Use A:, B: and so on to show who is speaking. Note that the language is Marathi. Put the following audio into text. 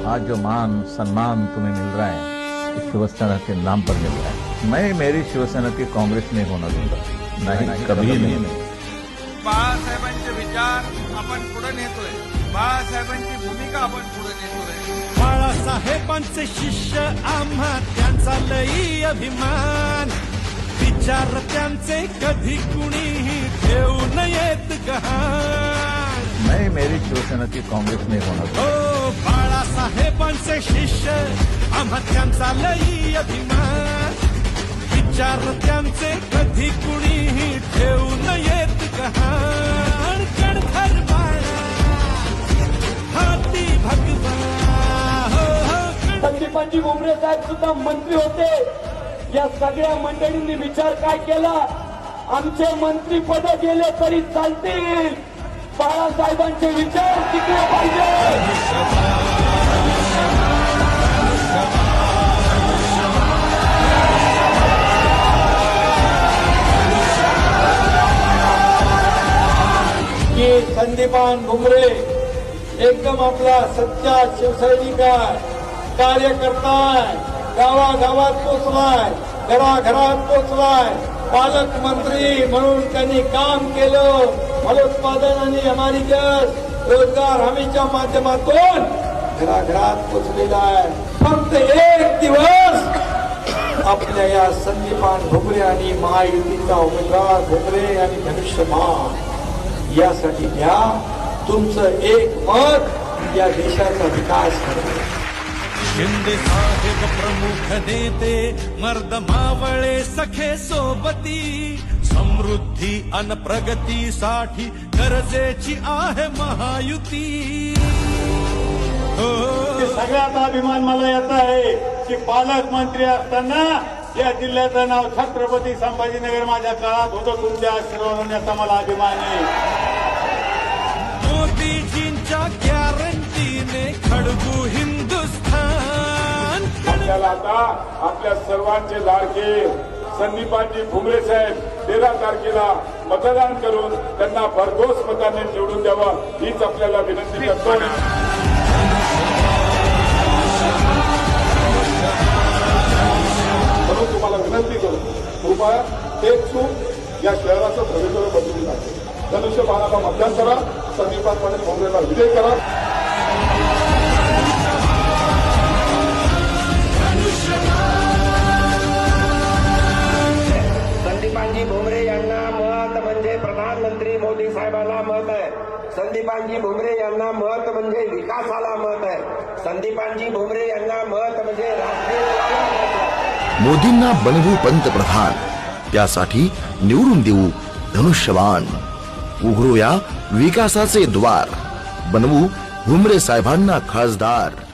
A: आज जो मान सम्मान तुम्हें मिल रहा है इस शिवसेना के नाम पर मिल रहा है। मैं मेरी शिवसेना की कांग्रेस नहीं होना दूंगा, नहीं कभी नहीं।
B: बाळासाहेबांचे विचार आपण पुढे नेतोय, बाळासाहेबांची भूमिका आपण पुढे नेतोय।
C: बाळासाहेबांचे शिष्य आम्हा त्यांचा लई अभिमान, विचार त्यांचे कधी कुणीही ठेवू नयेत गहाण।
A: मैं मेरी शिवसेना की कांग्रेस नहीं होना दूंगा।
C: हो बाळासाहेबांचे शिष्य आम्हा त्यांचा लई अभिमान, विचार त्यांचे कधी कुणीही ठेवू नयेत गहाण। कणखर बाळा हाती भगवान हो हो
D: संदीपांजी भुमरे साहेब सुद्धा मंत्री होते। या सगळ्या मंडळींनी विचार काय केला, आमचे मंत्री पद गेले तरी चालतील, बाळासाहेबांचे विचार टिकले पाहिजे।
E: की संदीपान भुमरे एकदम आपला सच्चा शिवसैनिक आहे, कार्यकर्ता आहे, गावागावात पोचलाय, घराघरात पोचलाय, पालकमंत्री म्हणून त्यांनी काम केलं। फलोत्पादन आणि हमारी गॅस रोजगार हमीच्या माध्यमातून घराघरात पोचलेला आहे। फक्त एक दिवस आपल्या या संदीपान भुमरे आणि महायुतीचा उमेदवार भुमरे आणि धनुष्यबाण यासाठी द्या, तुमचं एक मत या देशाचा विकास करेल।
C: शिंदे साहेब प्रमुख नेते मर्द मावळे सखे सोबती, समृद्धी अन प्रगतीसाठी गरजेची आहे महायुती। हो
E: सगळ्यात अभिमान मला येत आहे की पालकमंत्री असताना या जिल्ह्याचं नाव छत्रपती संभाजीनगर माझ्या काळात होतं, तुमच्या आशीर्वादाने याचा मला अभिमान आहे।
C: मोदीजींच्या गॅरंटीने खडगू हिंदुस्थान।
F: आपल्याला आता आपल्या सर्वांचे लाडके संदीपानजी भुमरे साहेब 13 तारखेला मतदान करून त्यांना भरघोस मताने निवडून द्यावं हीच आपल्याला विनंती करतो। म्हणून तुम्हाला विनंती करतो, कृपया एक चूक या शहराचं भवितव्य बदलून टाकते। धनुष्यबाणाला मतदान करा, संदीपान भुमरेला विजय करा।
G: संदीपानजी भुमरे यांना मत म्हणजे प्रधानमंत्री मोदी साहेबांना मत आहे। संदीपानजी भुमरे यांना मत म्हणजे विकासाला मत आहे। संदीपानजी भुमरे यांना मत म्हणजे राष्ट्रीय
H: मोदींना बनवू पंतप्रधान, त्यासाठी निवडून देऊ धनुष्यबाण। उघडूया विकासाचे द्वार, बनवू भुमरे साहेबांना खासदार।